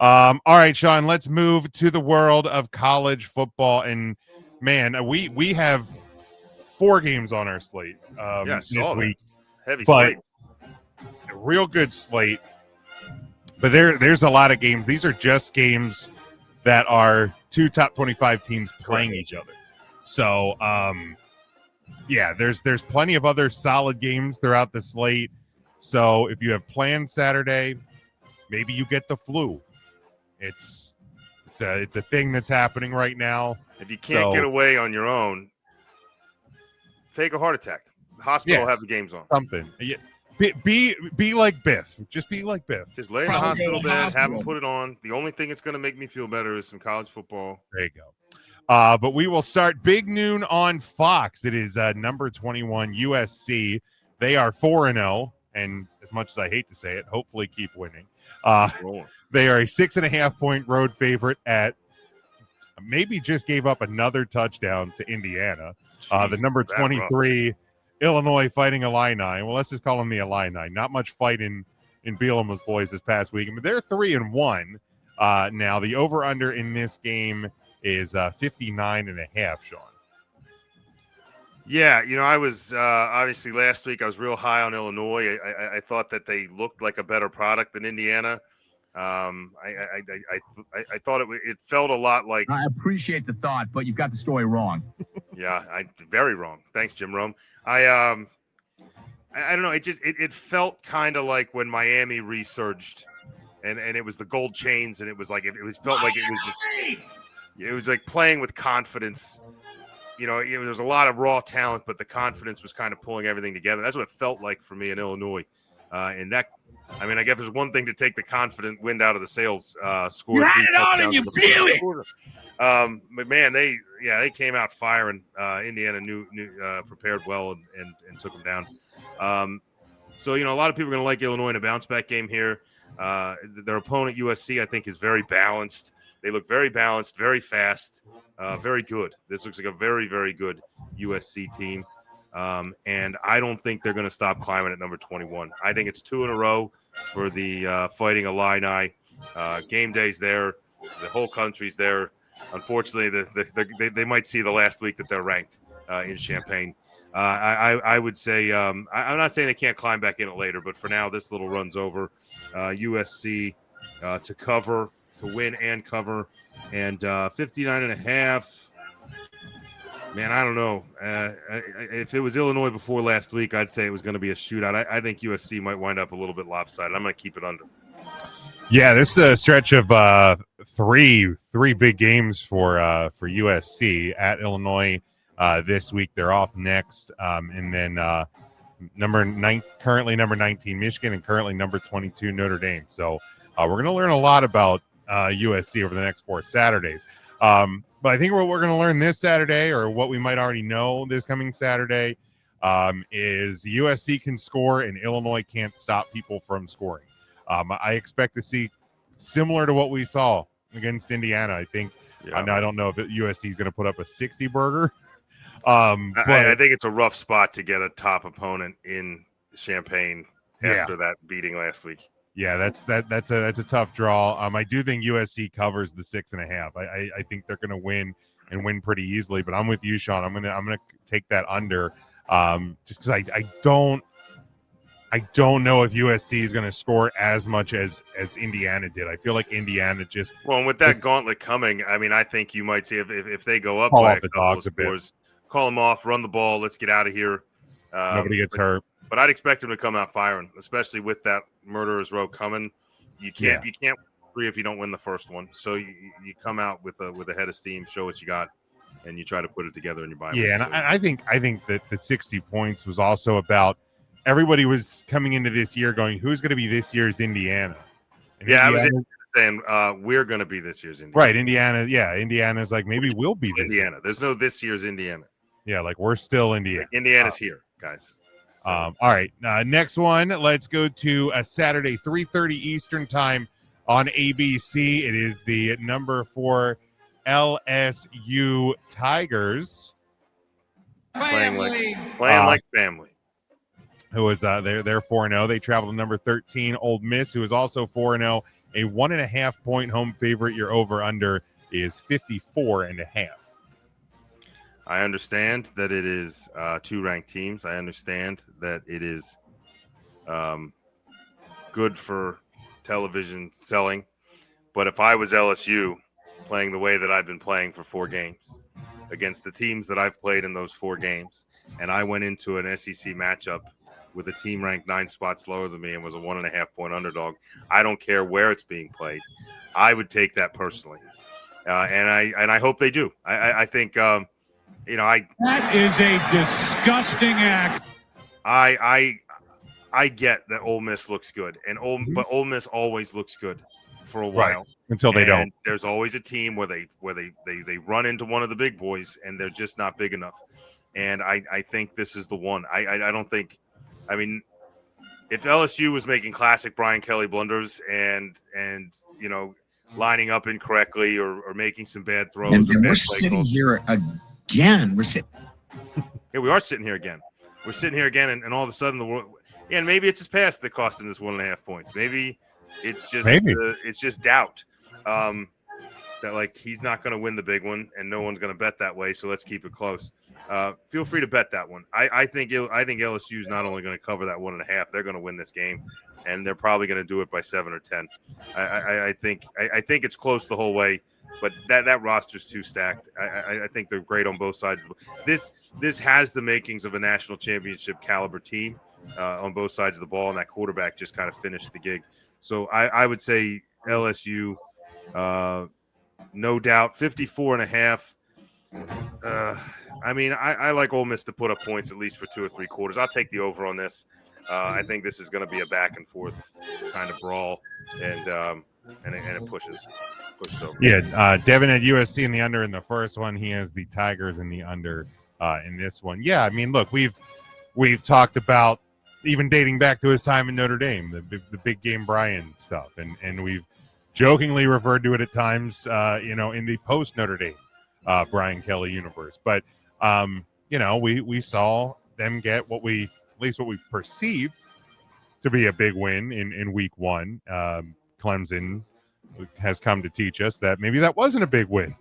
All right, Sean, let's move to the world of college football. And man, we have 4 games on our slate Yeah, I this saw that. week, Heavy but slate. a real good slate. But there's a lot of games. These are just games that are 2 top 25 teams playing each other. So, yeah, there's plenty of other solid games throughout the slate. So if you have planned Saturday, maybe you get the flu. It's a thing that's happening right now. If you can't get away on your own, fake a heart attack. The hospital will have the games on. Something. Yeah. Be like Biff. Just be like Biff. Just lay in the hospital bed, have them put it on. The only thing that's going to make me feel better is some college football. There you go. But we will start big noon on Fox. It is number 21 USC. They are 4-0, and as much as I hate to say it, hopefully keep winning. They are a 6.5-point road favorite at maybe just gave up another touchdown to Indiana. The number 23 Illinois Fighting Illini. Well, let's just call them the Illini. Not much fight in Bielema's boys this past week. But they're 3-1 now. The over-under in this game is 59.5, Sean. Yeah, I was obviously last week I was real high on Illinois. I thought that they looked like a better product than Indiana. I thought it felt a lot like. I appreciate the thought, but you've got the story wrong. Yeah, very wrong. Thanks, Jim Rome. I don't know. It felt kind of like when Miami resurged, and it was the gold chains, and it was like it felt like it was just. It was like playing with confidence. There was a lot of raw talent, but the confidence was kind of pulling everything together. That's what it felt like for me in Illinois. And that, I guess there's one thing to take the confident wind out of the sails. Score. You had it on and you blew it. But man, they came out firing. Indiana knew prepared well and took them down. So a lot of people are going to like Illinois in a bounce back game here. Their opponent USC, I think, is very balanced. They look very balanced, very fast, very good. This looks like a very, very good USC team. And I don't think they're going to stop climbing at number 21. I think it's 2 in a row for the Fighting Illini. Game day's there. The whole country's there. Unfortunately, they might see the last week that they're ranked in Champaign. I would say I'm not saying they can't climb back in it later, but for now, this little run's over. USC to cover, to win and cover, and 59.5. Man, I don't know. If it was Illinois before last week, I'd say it was going to be a shootout. I think USC might wind up a little bit lopsided. I'm going to keep it under. Yeah, this is a stretch of three big games for USC at Illinois this week. They're off next, and then currently number 19 Michigan and currently number 22 Notre Dame. So we're going to learn a lot about USC over the next 4 Saturdays. But I think what we're going to learn this Saturday, or what we might already know this coming Saturday, is USC can score and Illinois can't stop people from scoring. I expect to see similar to what we saw against Indiana. I think. Yeah. I don't know if USC is going to put up a 60 burger. But I think it's a rough spot to get a top opponent in Champaign after that beating last week. Yeah, that's a tough draw. I do think USC covers the 6.5. I think they're going to win and win pretty easily. But I'm with you, Sean. I'm gonna take that under, just because I don't know if USC is going to score as much as Indiana did. I feel like Indiana just and with that gauntlet coming, I think you might see if they go up by a couple of scores, call them off, run the ball, let's get out of here. Nobody gets hurt. But I'd expect them to come out firing, especially with that murderer's row coming. You can't free if you don't win the first one. So you come out with a head of steam, show what you got, and you try to put it together in your bye. Yeah, and I think that the 60 points was also about everybody was coming into this year going, who's going to be this year's Indiana? And I was saying we're going to be this year's Indiana. Right, Indiana. Yeah, Indiana's like maybe we'll be this Indiana. There's no this year's Indiana. Yeah, like we're still Indiana. Indiana's here, guys. So. All right, next one. Let's go to a Saturday, 3:30 Eastern time on ABC. It is the number 4 LSU Tigers playing like family. Who was they're 4-0. They traveled to number 13 Ole Miss, who is also 4-0, a 1.5 point home favorite. Your over under is 54.5. I understand that it is 2 ranked teams. I understand that it is good for television selling. But if I was LSU playing the way that I've been playing for 4 games against the teams that I've played in those 4 games, and I went into an SEC matchup with a team ranked 9 spots lower than me and was a 1.5 point underdog, I don't care where it's being played. I would take that personally. And I hope they do. I think, that is a disgusting act. I get that Ole Miss looks good, but Ole Miss always looks good for a while. Right. Until they don't. There's always a team where they run into one of the big boys and they're just not big enough. And I think this is the one. I don't think. I mean, if LSU was making classic Brian Kelly blunders and lining up incorrectly or making some bad throws, and we're sitting here again. We are sitting here again. We're sitting here again, and all of a sudden the world. Yeah, and maybe it's his past that cost him this 1.5 points. Maybe it's just doubt that like he's not going to win the big one, and no one's going to bet that way. So let's keep it close. Feel free to bet that one. I think LSU is not only going to cover that 1.5, they're going to win this game, and they're probably going to do it by 7 or 10. I think it's close the whole way, but that roster's too stacked. I think they're great on both sides. This has the makings of a national championship caliber team on both sides of the ball, and that quarterback just kind of finished the gig. So I would say LSU, no doubt, 54.5. I mean, I like Ole Miss to put up points at least for 2 or 3 quarters. I'll take the over on this. I think this is going to be a back and forth kind of brawl, and it pushes over. Yeah, Devin had USC in the under in the first one. He has the Tigers in the under in this one. Yeah, I mean, look, we've talked about even dating back to his time in Notre Dame, the big game Brian stuff, and we've jokingly referred to it at times, in the post Notre Dame Brian Kelly universe. But we saw them get what we perceived to be a big win in week 1. Clemson has come to teach us that maybe that wasn't a big win.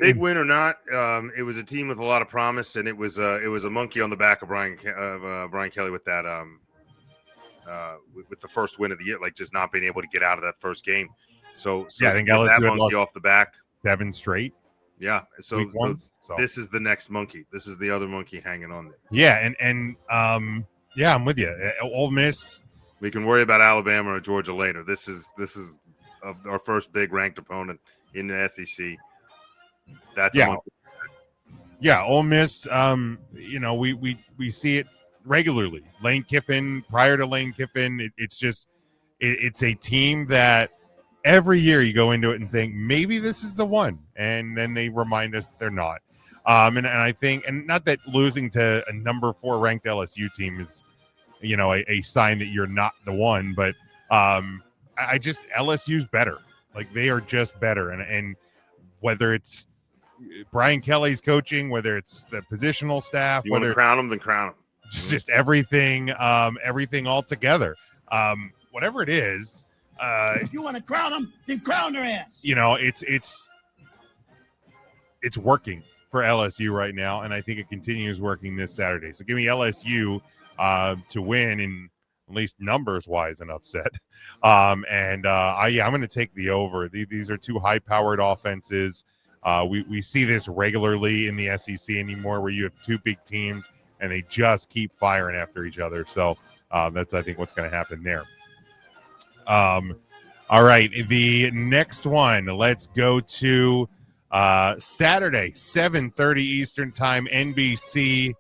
Big win or not, it was a team with a lot of promise, and it was a monkey on the back of Brian Kelly with that with the first win of the year, like just not being able to get out of that first game. So I think LSU had monkey lost off the back 7 straight. Yeah, so So this is the next monkey. This is the other monkey hanging on there. Yeah, and I'm with you. Ole Miss. We can worry about Alabama or Georgia later. This is our first big ranked opponent in the SEC. That's a monkey. Yeah, Ole Miss. We see it regularly. Lane Kiffin. Prior to Lane Kiffin, it's a team that every year you go into it and think maybe this is the one, and then they remind us that they're not. And I think, and not that losing to a number 4 ranked LSU team is, a sign that you're not the one, but LSU's better. Like they are just better, and whether it's Brian Kelly's coaching, whether it's the positional staff, you want to crown them, then crown them. Just everything all together. Whatever it is. If you want to crown them, then crown their ass. It's working for LSU right now, and I think it continues working this Saturday. So give me LSU to win in at least numbers wise an upset. I'm going to take the over. These are 2 high-powered offenses. We see this regularly in the SEC anymore, where you have 2 big teams and they just keep firing after each other. So that's, I think, what's going to happen there. All right, the next one, let's go to Saturday, 7:30 Eastern time, NBC.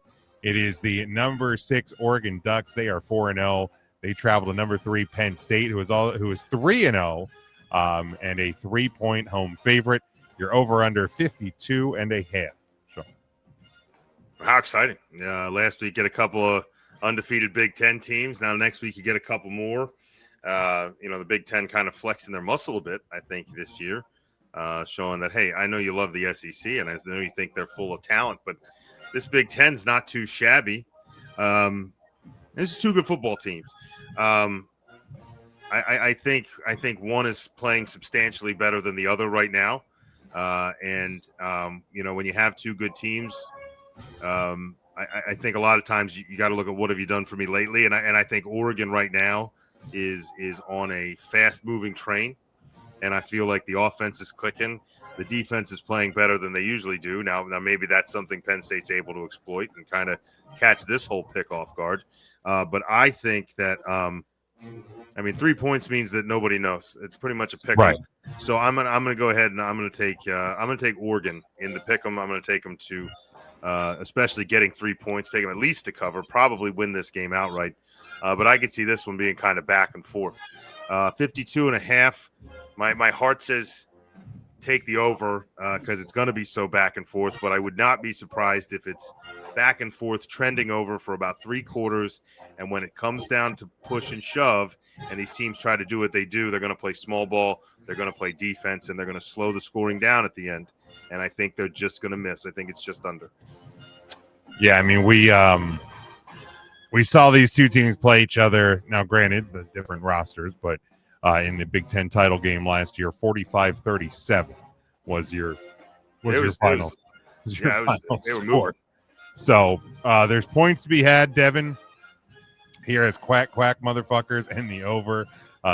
It is the number 6 Oregon Ducks. They are 4-0. They travel to number 3 Penn State, who is 3-0, and a 3-point home favorite. You're over under 52.5. Sean. How exciting! Last week get a couple of undefeated Big Ten teams. Now next week you get a couple more. The Big Ten kind of flexing their muscle a bit, I think, this year, showing that, hey, I know you love the SEC, and I know you think they're full of talent, but this Big Ten's not too shabby. This is 2 good football teams. I think one is playing substantially better than the other right now, and when you have two good teams, I think a lot of times you got to look at what have you done for me lately, and I think Oregon right now is on a fast moving train, and I feel like the offense is clicking. The defense is playing better than they usually do. Now maybe that's something Penn State's able to exploit and kind of catch this whole pick off guard. But I think that 3 points means that nobody knows. It's pretty much a pick 'em. Right. So I'm gonna go ahead and I'm gonna take Oregon in the pick 'em. I'm gonna take them to especially getting 3 points, take them at least to cover, probably win this game outright. But I could see this one being kind of back and forth. 52.5. My heart says take the over because it's going to be so back and forth, but I would not be surprised if it's back and forth trending over for about 3 quarters, and when it comes down to push and shove and these teams try to do what they do, they're going to play small ball, they're going to play defense, and they're going to slow the scoring down at the end, and I think they're just going to miss. I think it's just under. Yeah, I mean, we saw these two teams play each other. Now, granted, the different rosters, but in the Big Ten title game last year, 45-37 was your final score. So there's points to be had. Devin here has quack motherfuckers and the over.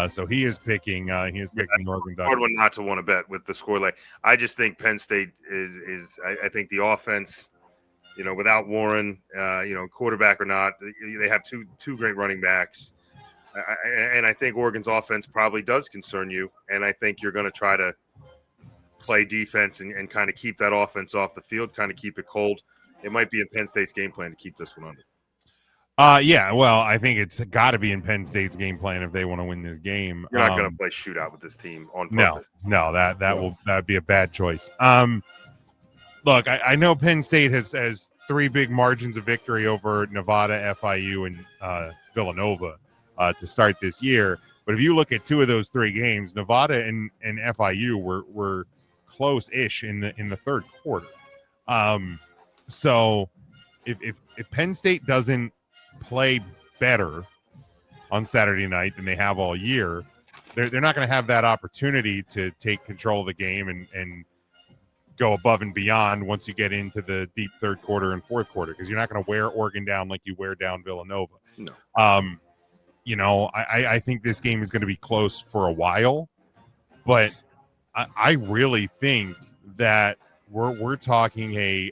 So he is picking Northern Ducks. Hard one not to want to bet with the score. Like I just think Penn State is I think the offense, without Warren, quarterback or not, they have two great running backs. And I think Oregon's offense probably does concern you. And I think you're going to try to play defense and kind of keep that offense off the field, kind of keep it cold. It might be in Penn State's game plan to keep this one under. Yeah, well, I think it's got to be in Penn State's game plan if they want to win this game. You're not going to play shootout with this team on purpose. No, that'd be a bad choice. Look, I know Penn State has 3 big margins of victory over Nevada, FIU, and Villanova to start this year. But if you look at 2 of those 3 games, Nevada and FIU were close-ish in the third quarter. So if Penn State doesn't play better on Saturday night than they have all year, they're not going to have that opportunity to take control of the game and go above and beyond once you get into the deep third quarter and fourth quarter, because you're not going to wear Oregon down like you wear down Villanova. No. I think this game is going to be close for a while, but I really think that we're talking a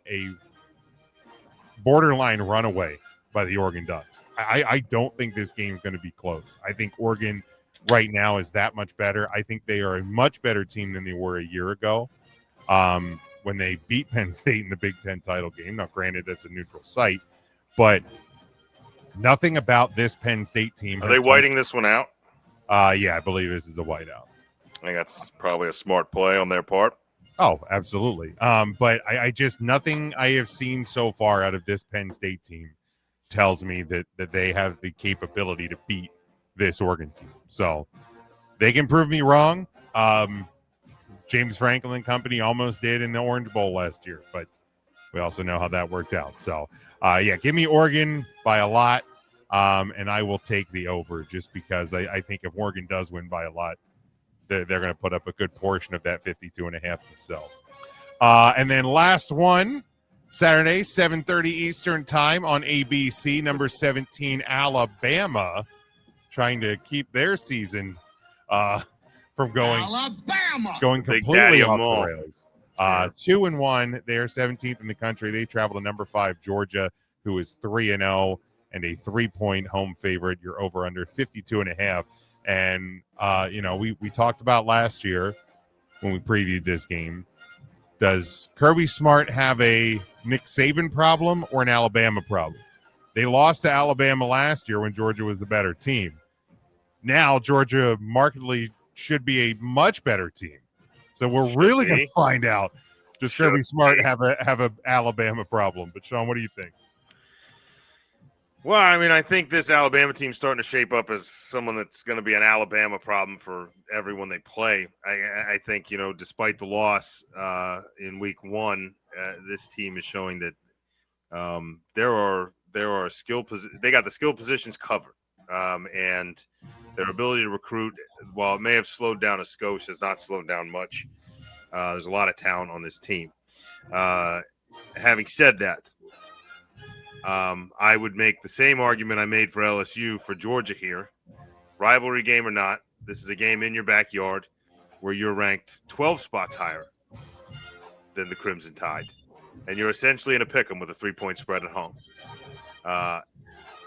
borderline runaway by the Oregon Ducks. I don't think this game is going to be close. I think Oregon right now is that much better. I think they are a much better team than they were a year ago when they beat Penn State in the Big Ten title game. Now, granted, that's a neutral site, but nothing about this Penn State team. Are they whiting this one out? Yeah, I believe this is a whiteout. I think that's probably a smart play on their part. Oh, absolutely. But I just nothing I have seen so far out of this Penn State team tells me that they have the capability to beat this Oregon team. So they can prove me wrong. James Franklin Company almost did in the Orange Bowl last year, but we also know how that worked out. So, give me Oregon by a lot, and I will take the over just because I think if Oregon does win by a lot, they're going to put up a good portion of that 52.5 themselves. And then last one, Saturday, 7:30 Eastern time on ABC, number 17, Alabama, trying to keep their season from going completely off the rails. 2-1. They are 17th in the country. They travel to number 5, Georgia, who is 3-0 and a 3-point home favorite. You're over under 52.5. And, we talked about last year when we previewed this game. Does Kirby Smart have a Nick Saban problem or an Alabama problem? They lost to Alabama last year when Georgia was the better team. Now Georgia markedly should be a much better team. So we're really going to find out. Does Kirby Smart have a Alabama problem? But Sean, what do you think? Well, I think this Alabama team's starting to shape up as someone that's going to be an Alabama problem for everyone they play. I think, despite the loss in week 1, this team is showing that there are skill they got the skill positions covered. and their ability to recruit, while it may have slowed down a skosh, has not slowed down much. There's a lot of talent on this team. Having said that, I would make the same argument I made for LSU for Georgia here. Rivalry game or not, this is a game in your backyard where you're ranked 12 spots higher than the Crimson Tide, and you're essentially in a pick'em with a 3-point spread at home.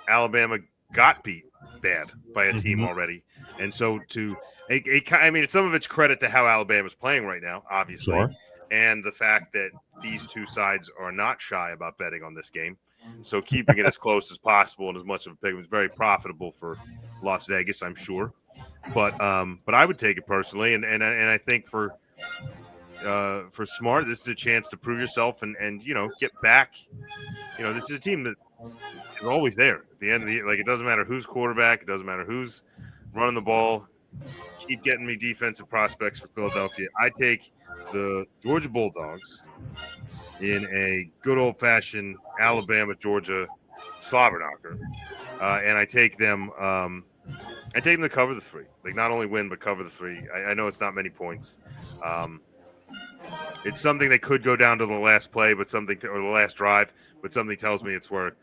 Alabama got beat bad by a team already, and so some of it's credit to how Alabama's playing right now, obviously, Sure. and the fact that these two sides are not shy about betting on this game. So keeping it as close as possible and as much of a pick is very profitable for Las Vegas, I'm sure. But I would take it personally, and I think for Smart, this is a chance to prove yourself and get back. This is a team that is always there at the end of the year. Like, it doesn't matter who's quarterback, it doesn't matter who's running the ball. Keep getting me defensive prospects for Philadelphia. I take the Georgia Bulldogs in a good old-fashioned Alabama-Georgia slobber knocker, and I take them. I take them to cover the 3. Like, not only win but cover the 3. I know it's not many points. It's something that could go down to the last play, or the last drive. But something tells me it's where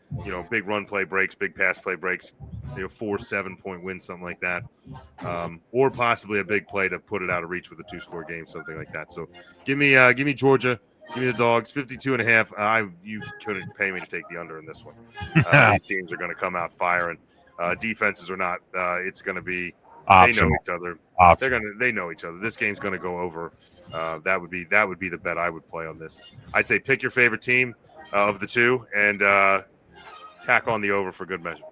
big run play breaks, big pass play breaks. 4-7 point win, something like that, or possibly a big play to put it out of reach with a 2-score game, something like that. So give me Georgia. Give me the Dogs, 52.5. You couldn't pay me to take the under in this one. These teams are going to come out firing. Defenses or not, it's going to be Optional. They know each other. Optional. They know each other. This game's going to go over. That would be the bet I would play on this. I'd say pick your favorite team of the two and tack on the over for good measure.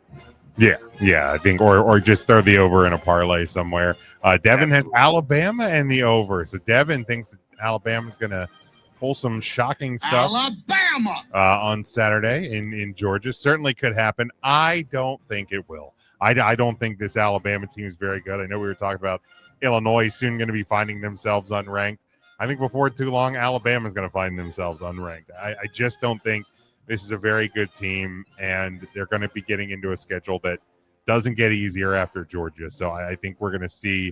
Yeah, I think, or just throw the over in a parlay somewhere. Devin has Alabama and the over, so Devin thinks that Alabama's going to pull some shocking stuff. Alabama on Saturday in Georgia. Certainly could happen. I don't think it will. I don't think this Alabama team is very good. I know we were talking about Illinois soon going to be finding themselves unranked. I think before too long, Alabama's going to find themselves unranked. I just don't think this is a very good team, and they're going to be getting into a schedule that doesn't get easier after Georgia. So I think we're going to see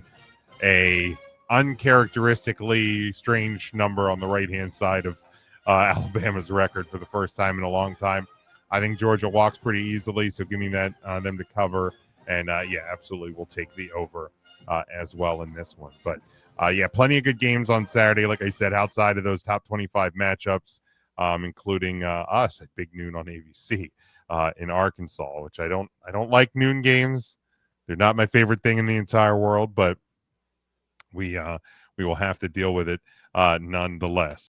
a uncharacteristically strange number on the right-hand side of Alabama's record for the first time in a long time. I think Georgia walks pretty easily, so give me that them to cover. And, absolutely, we'll take the over as well in this one. But, plenty of good games on Saturday, like I said, outside of those top 25 matchups, including us at Big Noon on ABC in Arkansas, which I don't like noon games. They're not my favorite thing in the entire world, but we will have to deal with it nonetheless.